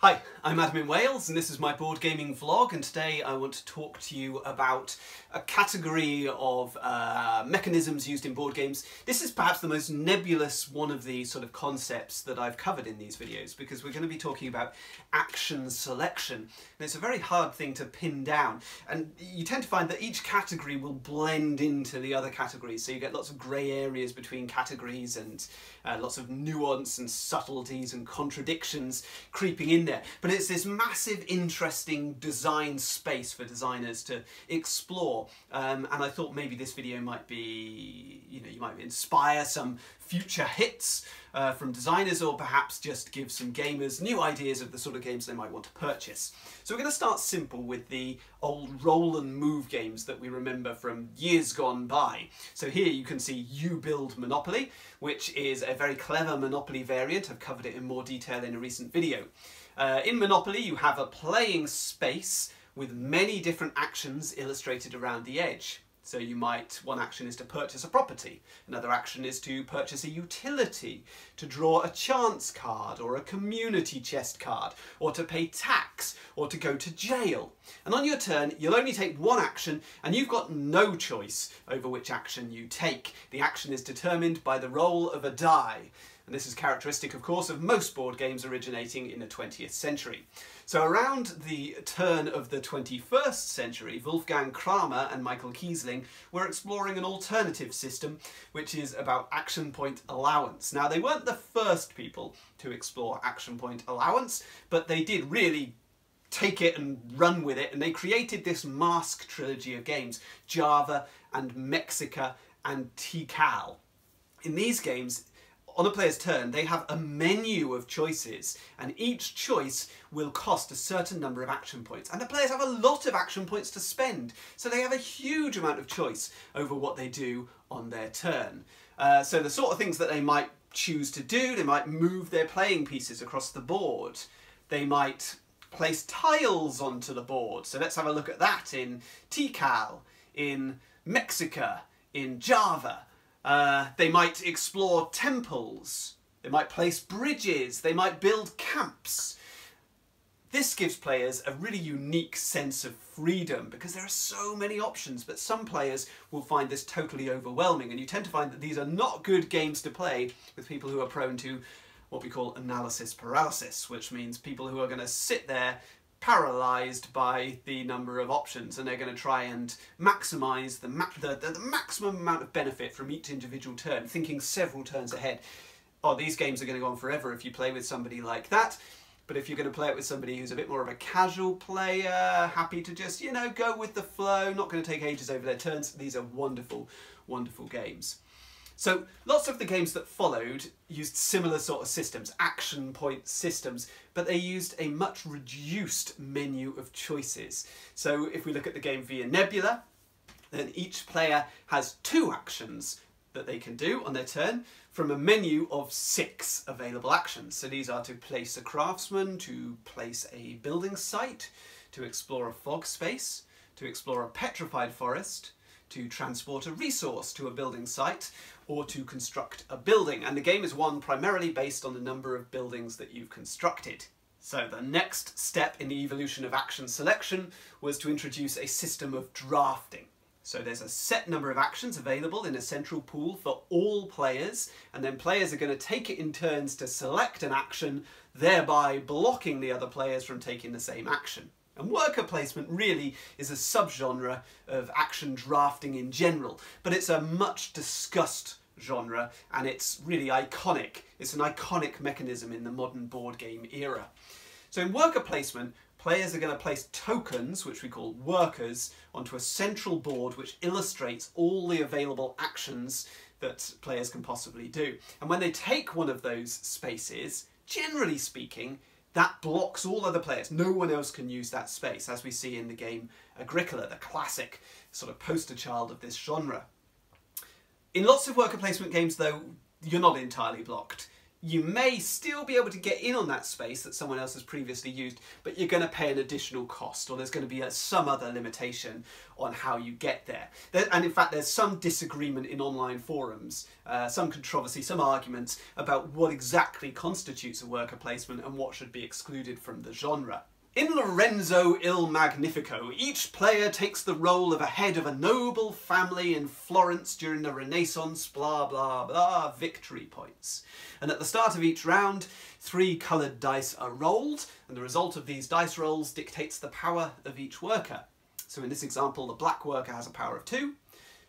Hi, I'm Adam in Wales and this is my board gaming vlog, and today I want to talk to you about a category of mechanisms used in board games. This is perhaps the most nebulous one of the sort of concepts that I've covered in these videos, because we're going to be talking about action selection. And it's a very hard thing to pin down, and you tend to find that each category will blend into the other categories, so you get lots of grey areas between categories and lots of nuance and subtleties and contradictions creeping in there. But it's this massive, interesting design space for designers to explore, and I thought maybe this video might be, you might inspire some future hits from designers, or perhaps just give some gamers new ideas of the sort of games they might want to purchase. So we're going to start simple with the old roll and move games that we remember from years gone by. So here you can see You Build Monopoly, which is a very clever Monopoly variant. I've covered it in more detail in a recent video. In Monopoly you have a playing space with many different actions illustrated around the edge. So one action is to purchase a property, another action is to purchase a utility, to draw a chance card or a community chest card, or to pay tax, or to go to jail. And on your turn you'll only take one action, and you've got no choice over which action you take. The action is determined by the roll of a die. And this is characteristic, of course, of most board games originating in the 20th century. So around the turn of the 21st century, Wolfgang Kramer and Michael Kiesling were exploring an alternative system, which is about action point allowance. Now, they weren't the first people to explore action point allowance, but they did really take it and run with it, and they created this mask trilogy of games, Java and Mexica and Tikal. In these games, on a player's turn, they have a menu of choices, and each choice will cost a certain number of action points. And the players have a lot of action points to spend, so they have a huge amount of choice over what they do on their turn. So the sort of things that they might choose to do, they might move their playing pieces across the board. They might place tiles onto the board. So let's have a look at that in Tikal, in Mexica, in Java. They might explore temples, they might place bridges, they might build camps. This gives players a really unique sense of freedom because there are so many options, but some players will find this totally overwhelming, and you tend to find that these are not good games to play with people who are prone to what we call analysis paralysis, which means people who are going to sit there paralysed by the number of options, and they're going to try and maximise the maximum amount of benefit from each individual turn, thinking several turns ahead. Oh, these games are going to go on forever if you play with somebody like that, but if you're going to play it with somebody who's a bit more of a casual player, happy to just, go with the flow, not going to take ages over their turns, these are wonderful, wonderful games. So lots of the games that followed used similar sort of systems, action point systems, but they used a much reduced menu of choices. So if we look at the game Via Nebula, then each player has 2 actions that they can do on their turn from a menu of 6 available actions. So these are to place a craftsman, to place a building site, to explore a fog space, to explore a petrified forest, to transport a resource to a building site, or to construct a building. And the game is won primarily based on the number of buildings that you've constructed. So the next step in the evolution of action selection was to introduce a system of drafting. So there's a set number of actions available in a central pool for all players, and then players are going to take it in turns to select an action, thereby blocking the other players from taking the same action. And worker placement really is a subgenre of action drafting in general, but it's a much discussed genre, and it's really iconic. It's an iconic mechanism in the modern board game era. So in worker placement, players are going to place tokens, which we call workers, onto a central board which illustrates all the available actions that players can possibly do. And when they take one of those spaces, generally speaking, that blocks all other players. No one else can use that space, as we see in the game Agricola, the classic sort of poster child of this genre. In lots of worker placement games, though, you're not entirely blocked. You may still be able to get in on that space that someone else has previously used, but you're going to pay an additional cost, or there's going to be some other limitation on how you get there. And in fact, there's some disagreement in online forums, some controversy, some arguments about what exactly constitutes a worker placement and what should be excluded from the genre. In Lorenzo il Magnifico, each player takes the role of a head of a noble family in Florence during the Renaissance, blah blah blah, victory points. And at the start of each round, 3 coloured dice are rolled, and the result of these dice rolls dictates the power of each worker. So in this example, the black worker has a power of 2,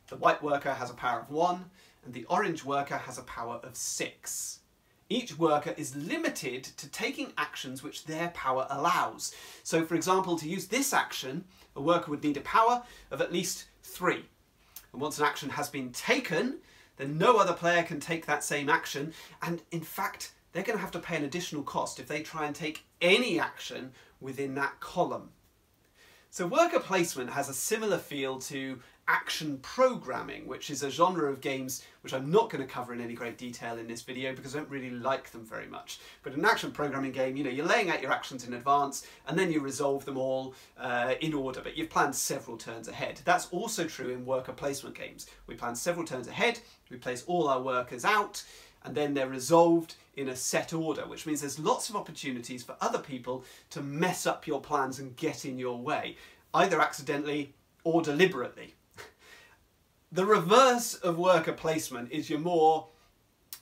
the white worker has a power of 1, and the orange worker has a power of 6. Each worker is limited to taking actions which their power allows. So for example, to use this action, a worker would need a power of at least 3. And once an action has been taken, then no other player can take that same action, and in fact, they're going to have to pay an additional cost if they try and take any action within that column. So worker placement has a similar feel to action programming, which is a genre of games which I'm not going to cover in any great detail in this video because I don't really like them very much. But in an action programming game, you know, you're laying out your actions in advance and then you resolve them all in order, but you've planned several turns ahead. That's also true in worker placement games. We plan several turns ahead, we place all our workers out, and then they're resolved in a set order, which means there's lots of opportunities for other people to mess up your plans and get in your way, either accidentally or deliberately. The reverse of worker placement is your more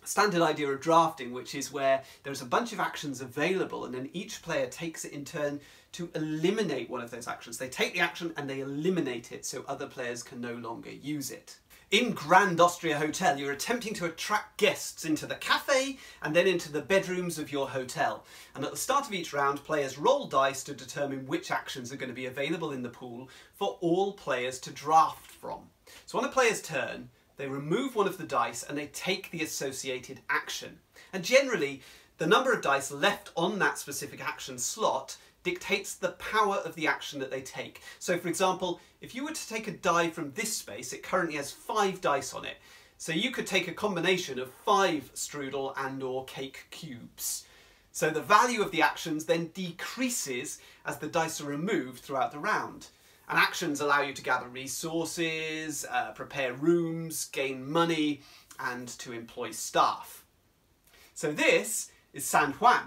standard idea of drafting, which is where there's a bunch of actions available and then each player takes it in turn to eliminate one of those actions. They take the action and they eliminate it so other players can no longer use it. In Grand Austria Hotel, you're attempting to attract guests into the cafe and then into the bedrooms of your hotel. And at the start of each round, players roll dice to determine which actions are going to be available in the pool for all players to draft from. So on a player's turn, they remove one of the dice and they take the associated action. And generally, the number of dice left on that specific action slot dictates the power of the action that they take. So for example, if you were to take a die from this space, it currently has 5 dice on it. So you could take a combination of 5 strudel and or cake cubes. So the value of the actions then decreases as the dice are removed throughout the round. And actions allow you to gather resources, prepare rooms, gain money, and to employ staff. So this is San Juan.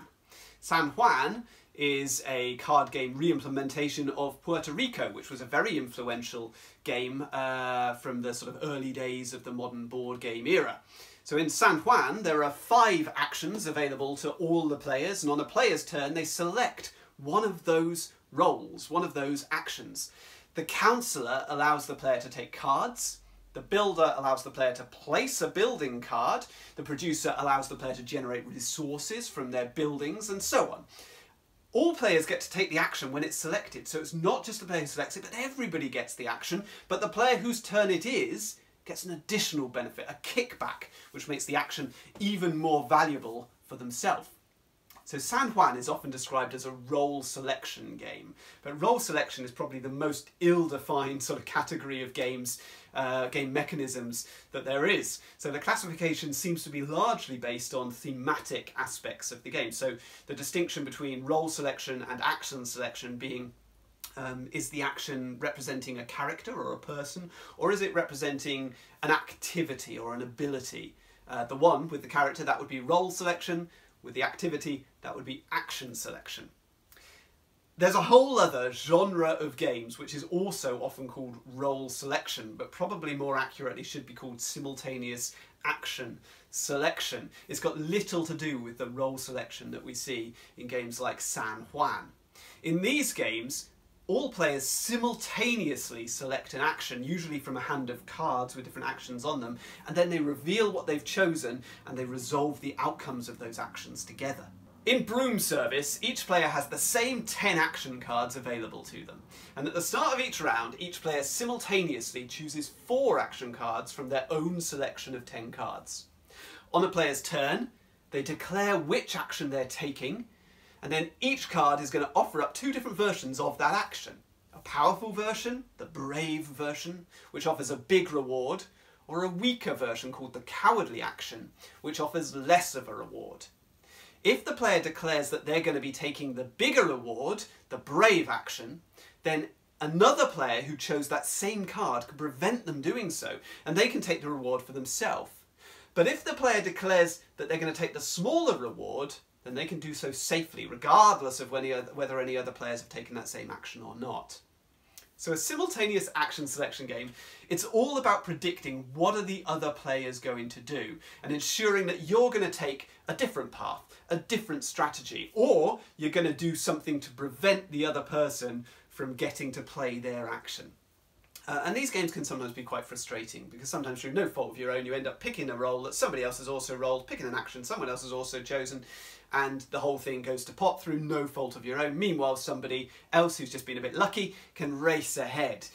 San Juan is a card game re-implementation of Puerto Rico, which was a very influential game from the sort of early days of the modern board game era. So in San Juan, there are 5 actions available to all the players, and on a player's turn, they select one of those roles, one of those actions. The councillor allows the player to take cards, the builder allows the player to place a building card, the producer allows the player to generate resources from their buildings, and so on. All players get to take the action when it's selected, so it's not just the player who selects it, but everybody gets the action, but the player whose turn it is gets an additional benefit, a kickback, which makes the action even more valuable for themselves. So San Juan is often described as a role selection game, but role selection is probably the most ill-defined sort of category of games, game mechanisms that there is. So the classification seems to be largely based on thematic aspects of the game. So the distinction between role selection and action selection being is the action representing a character or a person, or is it representing an activity or an ability? The one with the character, that would be role selection. With the activity, that would be action selection. There's a whole other genre of games which is also often called role selection, but probably more accurately should be called simultaneous action selection. It's got little to do with the role selection that we see in games like San Juan. In these games, all players simultaneously select an action, usually from a hand of cards with different actions on them, and then they reveal what they've chosen and they resolve the outcomes of those actions together. In Broom Service, each player has the same 10 action cards available to them, and at the start of each round, each player simultaneously chooses 4 action cards from their own selection of 10 cards. On a player's turn, they declare which action they're taking, and then each card is going to offer up 2 different versions of that action. A powerful version, the brave version, which offers a big reward, or a weaker version called the cowardly action, which offers less of a reward. If the player declares that they're going to be taking the bigger reward, the brave action, then another player who chose that same card can prevent them doing so, and they can take the reward for themselves. But if the player declares that they're going to take the smaller reward, then they can do so safely, regardless of whether any other players have taken that same action or not. So a simultaneous action selection game, it's all about predicting what are the other players going to do and ensuring that you're going to take a different path, a different strategy, or you're going to do something to prevent the other person from getting to play their action. And these games can sometimes be quite frustrating because sometimes through no fault of your own you end up picking a role that somebody else has also rolled, picking an action someone else has also chosen, and the whole thing goes to pot through no fault of your own. Meanwhile, somebody else who's just been a bit lucky can race ahead.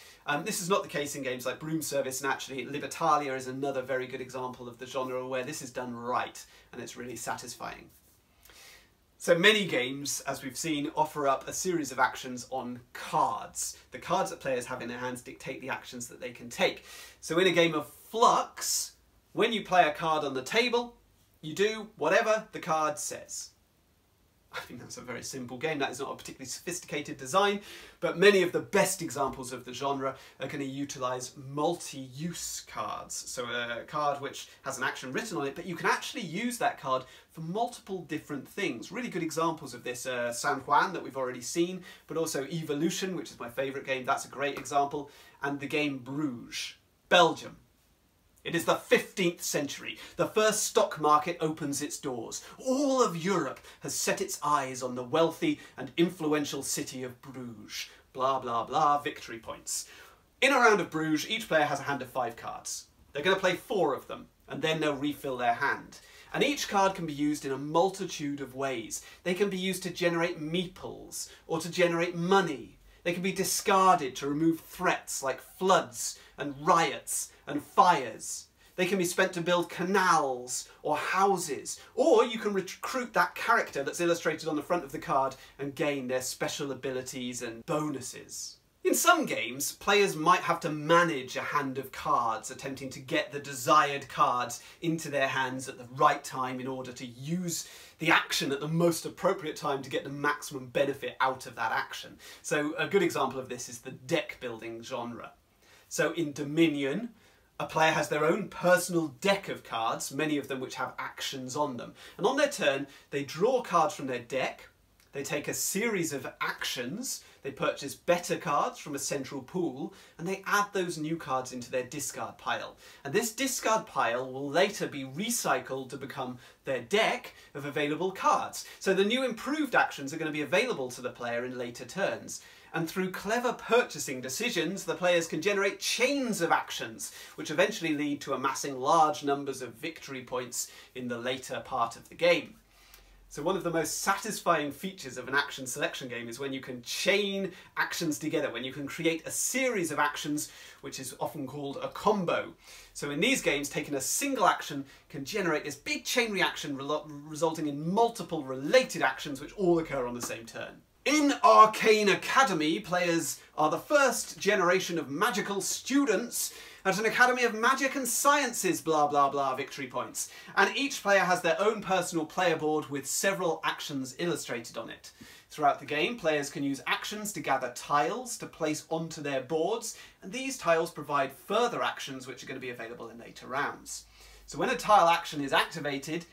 This is not the case in games like Broom Service, and actually Libertalia is another very good example of the genre where this is done right and it's really satisfying. So many games, as we've seen, offer up a series of actions on cards. The cards that players have in their hands dictate the actions that they can take. So in a game of Flux, when you play a card on the table, you do whatever the card says. I think that's a very simple game. That is not a particularly sophisticated design, but many of the best examples of the genre are going to utilise multi-use cards. So a card which has an action written on it, but you can actually use that card for multiple different things. Really good examples of this are San Juan, that we've already seen, but also Evolution, which is my favourite game. That's a great example. And the game Bruges, Belgium. It is the 15th century. The first stock market opens its doors. All of Europe has set its eyes on the wealthy and influential city of Bruges. Blah, blah, blah, victory points. In a round of Bruges, each player has a hand of 5 cards. They're going to play 4 of them, and then they'll refill their hand. And each card can be used in a multitude of ways. They can be used to generate meeples, or to generate money. They can be discarded to remove threats like floods and riots and fires. They can be spent to build canals or houses, or you can recruit that character that's illustrated on the front of the card and gain their special abilities and bonuses. In some games, players might have to manage a hand of cards, attempting to get the desired cards into their hands at the right time in order to use the action at the most appropriate time to get the maximum benefit out of that action. So a good example of this is the deck building genre. So in Dominion, a player has their own personal deck of cards, many of them which have actions on them. And on their turn, they draw cards from their deck, they take a series of actions, they purchase better cards from a central pool, and they add those new cards into their discard pile. And this discard pile will later be recycled to become their deck of available cards. So the new improved actions are going to be available to the player in later turns. And through clever purchasing decisions, the players can generate chains of actions, which eventually lead to amassing large numbers of victory points in the later part of the game. So one of the most satisfying features of an action selection game is when you can chain actions together, when you can create a series of actions, which is often called a combo. So in these games, taking a single action can generate this big chain reaction resulting in multiple related actions which all occur on the same turn. In Arcane Academy, players are the first generation of magical students at an Academy of Magic and Sciences, blah blah blah, victory points. And each player has their own personal player board with several actions illustrated on it. Throughout the game, players can use actions to gather tiles to place onto their boards, and these tiles provide further actions which are going to be available in later rounds. So when a tile action is activated,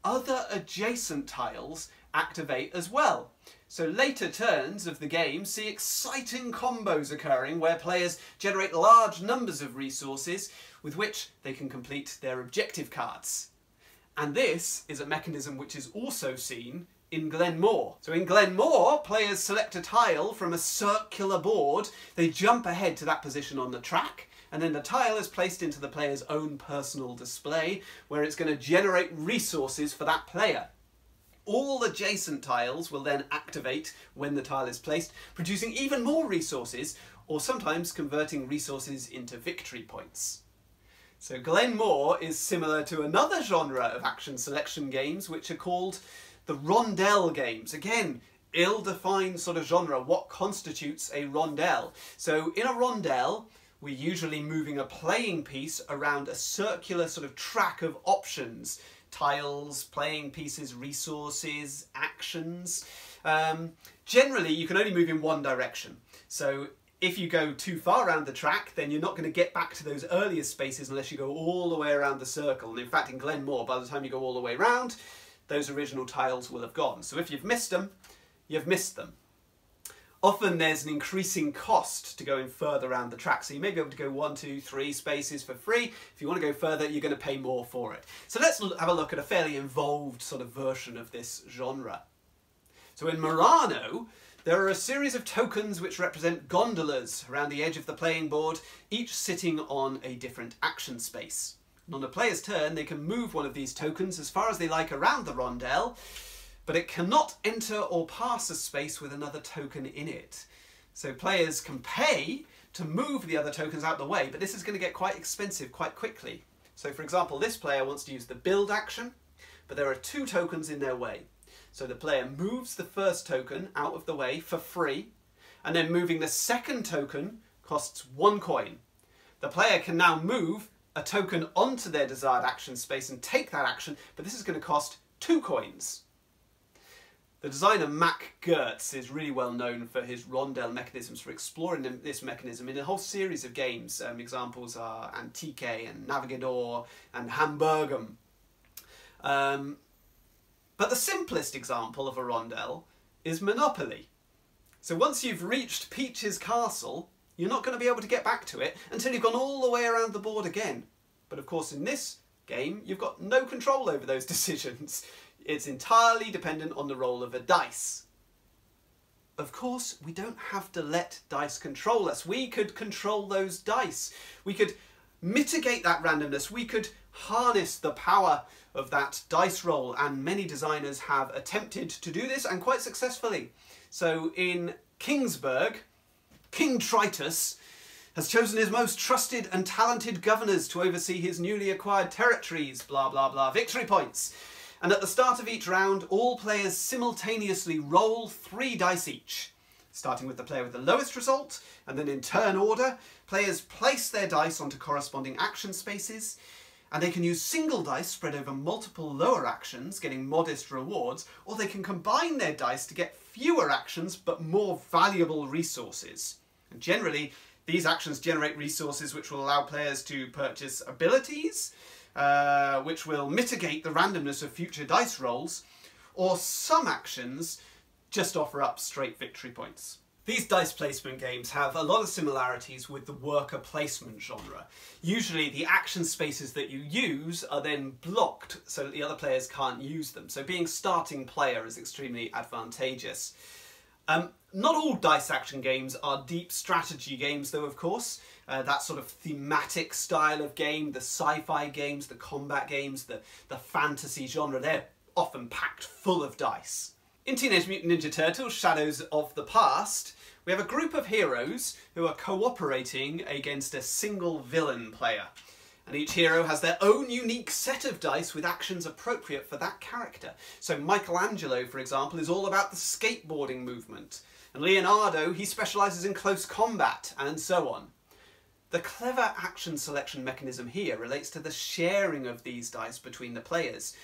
other adjacent tiles activate as well. So later turns of the game see exciting combos occurring where players generate large numbers of resources with which they can complete their objective cards. And this is a mechanism which is also seen in Glenmore. So in Glenmore, players select a tile from a circular board, they jump ahead to that position on the track, and then the tile is placed into the player's own personal display where it's going to generate resources for that player. All adjacent tiles will then activate when the tile is placed, producing even more resources, or sometimes converting resources into victory points. So Glenmore is similar to another genre of action selection games which are called the Rondel games. Again, ill-defined sort of genre, what constitutes a rondel. So in a rondel, we're usually moving a playing piece around a circular sort of track of options. Tiles, playing pieces, resources, actions. Generally, you can only move in one direction. So if you go too far around the track, then you're not going to get back to those earlier spaces unless you go all the way around the circle. And in fact, in Glenmore, by the time you go all the way around, those original tiles will have gone. So if you've missed them, you've missed them. Often there's an increasing cost to going further around the track. So you may be able to go 1, 2, 3 spaces for free. If you want to go further, you're going to pay more for it. So let's have a look at a fairly involved sort of version of this genre. So in Murano, there are a series of tokens which represent gondolas around the edge of the playing board, each sitting on a different action space. And on a player's turn, they can move one of these tokens as far as they like around the rondel, but it cannot enter or pass a space with another token in it. So players can pay to move the other tokens out the way, but this is going to get quite expensive quite quickly. So for example, this player wants to use the build action, but there are 2 tokens in their way. So the player moves the first token out of the way for free, and then moving the second token costs 1 coin. The player can now move a token onto their desired action space and take that action, but this is going to cost 2 coins. The designer Mac Gertz is really well known for his rondel mechanisms, for exploring this mechanism in a whole series of games. Examples are Antique and Navigador and Hamburgum. But the simplest example of a rondel is Monopoly. So once you've reached Peach's castle, you're not going to be able to get back to it until you've gone all the way around the board again. But of course in this game, you've got no control over those decisions. It's entirely dependent on the roll of a dice. Of course, we don't have to let dice control us. We could control those dice. We could mitigate that randomness. We could harness the power of that dice roll, and many designers have attempted to do this, and quite successfully. So in Kingsburg, King Tritus has chosen his most trusted and talented governors to oversee his newly acquired territories, blah blah blah, victory points. And at the start of each round, all players simultaneously roll 3 dice each. Starting with the player with the lowest result, and then in turn order, players place their dice onto corresponding action spaces, and they can use single dice spread over multiple lower actions, getting modest rewards, or they can combine their dice to get fewer actions but more valuable resources. And generally, these actions generate resources which will allow players to purchase abilities, which will mitigate the randomness of future dice rolls, or some actions just offer up straight victory points. These dice placement games have a lot of similarities with the worker placement genre. Usually the action spaces that you use are then blocked so that the other players can't use them. So being starting player is extremely advantageous. Not all dice action games are deep strategy games though, of course. That sort of thematic style of game, the sci-fi games, the combat games, the fantasy genre, they're often packed full of dice. In Teenage Mutant Ninja Turtles: Shadows of the Past, we have a group of heroes who are cooperating against a single villain player. And each hero has their own unique set of dice with actions appropriate for that character. So Michelangelo, for example, is all about the skateboarding movement. And Leonardo, he specialises in close combat, and so on. The clever action selection mechanism here relates to the sharing of these dice between the players.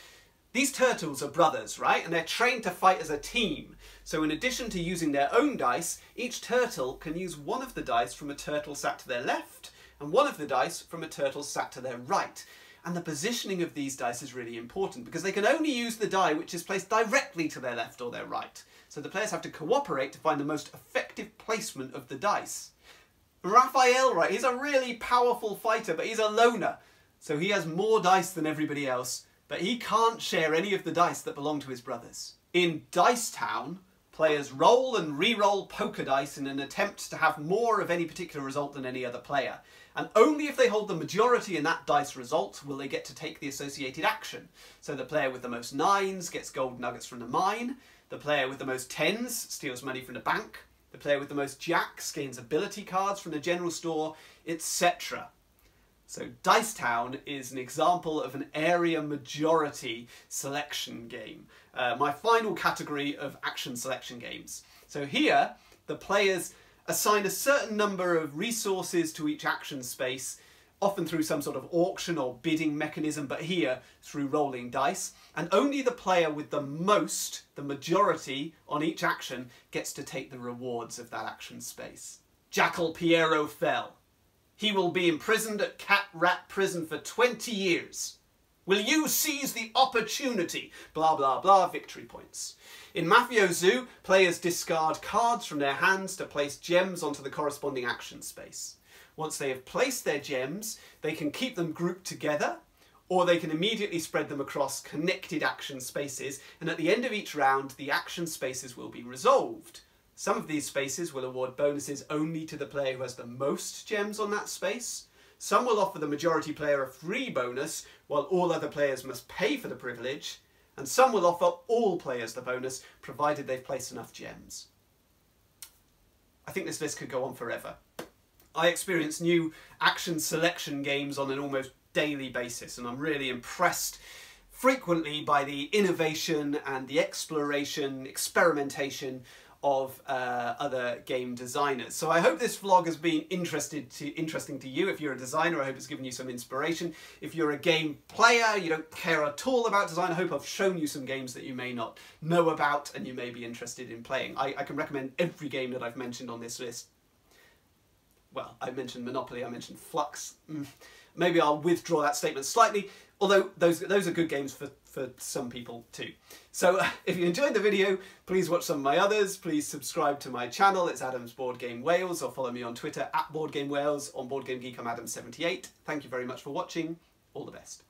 These turtles are brothers, right? And they're trained to fight as a team. So in addition to using their own dice, each turtle can use one of the dice from a turtle sat to their left, and one of the dice from a turtle sat to their right. And the positioning of these dice is really important because they can only use the die which is placed directly to their left or their right. So the players have to cooperate to find the most effective placement of the dice. Raphael, right, he's a really powerful fighter, but he's a loner. So he has more dice than everybody else, but he can't share any of the dice that belong to his brothers. In Dice Town, players roll and re-roll poker dice in an attempt to have more of any particular result than any other player. And only if they hold the majority in that dice result will they get to take the associated action. So the player with the most 9s gets gold nuggets from the mine, the player with the most 10s steals money from the bank, the player with the most jacks gains ability cards from the general store, etc. So Dice Town is an example of an area majority selection game. My final category of action selection games. So here, the players assign a certain number of resources to each action space, often through some sort of auction or bidding mechanism, but here through rolling dice, and only the player with the most, the majority, on each action gets to take the rewards of that action space. Jackal Piero fell. He will be imprisoned at Cat Rat Prison for 20 years. Will you seize the opportunity? Blah blah blah, victory points. In Mafioso, players discard cards from their hands to place gems onto the corresponding action space. Once they have placed their gems, they can keep them grouped together, or they can immediately spread them across connected action spaces, and at the end of each round, the action spaces will be resolved. Some of these spaces will award bonuses only to the player who has the most gems on that space. Some will offer the majority player a free bonus, while all other players must pay for the privilege. And some will offer all players the bonus, provided they've placed enough gems. I think this list could go on forever. I experience new action selection games on an almost daily basis, and I'm really impressed frequently by the innovation and the exploration, experimentation of other game designers. So I hope this vlog has been interesting to you. If you're a designer, I hope it's given you some inspiration. If you're a game player, you don't care at all about design, I hope I've shown you some games that you may not know about and you may be interested in playing. I can recommend every game that I've mentioned on this list. Well, I mentioned Monopoly, I mentioned Flux. Maybe I'll withdraw that statement slightly, although those are good games for some people too. So if you enjoyed the video, please watch some of my others. Please subscribe to my channel, it's Adam's Board Game Wales, or follow me on Twitter @BoardGameWales. On Board Game Geek, I'm Adam78. Thank you very much for watching. All the best.